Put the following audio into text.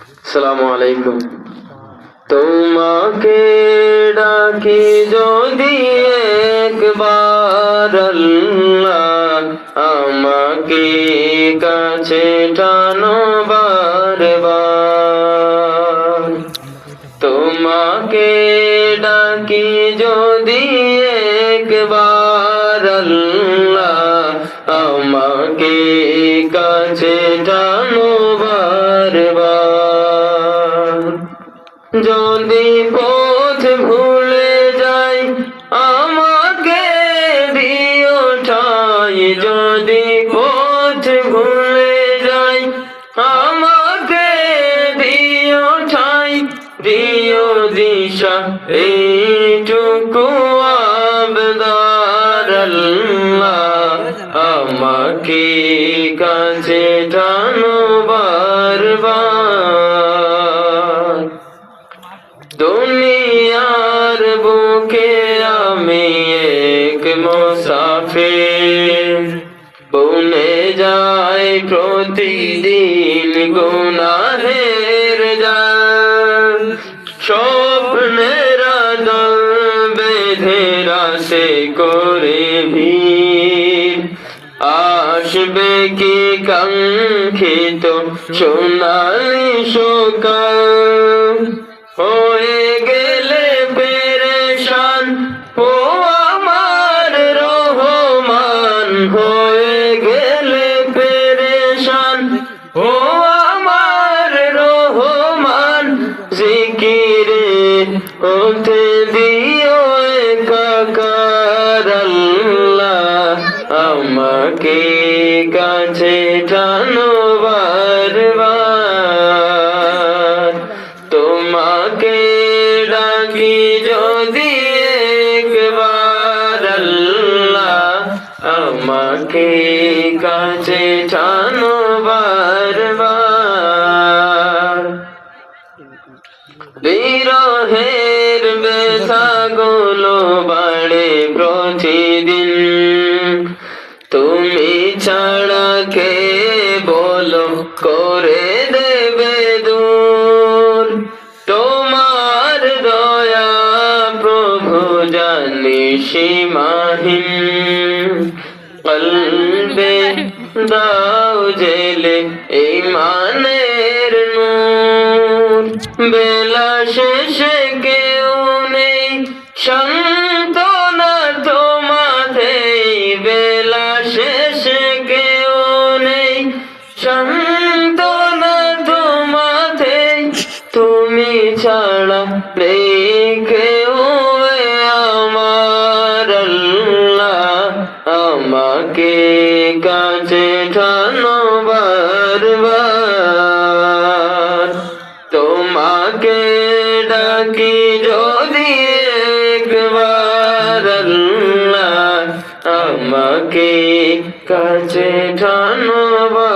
আসসালামু আলাইকুম। তোমাকে ডাকি যদি একবার আল্লাহ, আমাকে কাছে টানো বারবার। তোমাকে ডাকি যদি একবার আল্লাহ, আমাকে কাছে টানো বারবার। যদি পথ ভুলে যাই আমাকে দিও ঠাই, যদি পথ ভুলে যাই আমাকে দিও ঠাই, দিও দিশা এইটুকু আবদার আল্লাহ, আমাকে কাছে টানো বারবার। দুনিয়ার বুকে আমি এক মুসাফির, বনে যায় প্রতিদিন গুনাহের জাল। স্বপ্নের দল বেঁধে রাশে করে ভিড়, আসবে কি কাঙ্ক্ষিত সোনালি সকাল। হয়ে গেলে পেরেশান ও আমার রহমান, হয়ে গেলে পেরেশান ও আমার রহমান। জিকিরে হতে দিও একাকার আল্লাহ, আমাকে কাছে টানো বারবার। তোমাকে ডাকি যদি একবার আল্লাহ, আমাকে কাছে টানো বারবার। বিরহের ব্যথাগুলো বাড়ে প্রতিদিন, তুমি ছাড়া কে বলো করে দেবে দূর। তোমার দয়া প্রভু জানি সীমাহীন, কলবে দাও জেলে ঈমানের নূর। বেলা শেষে কেউ নেই সান্ত্বনা তোমাতেই, বেলা শেষে কেউ নেই সান্ত্বনা তোমাতেই। তুমি ছাড়া কেউ আমার আল্লাহ, আমাকে কাছে টানো বারবার। তোমাকে ডাকি যদি একবার আল্লাহ, আমাকে কাছে টানো বারবার।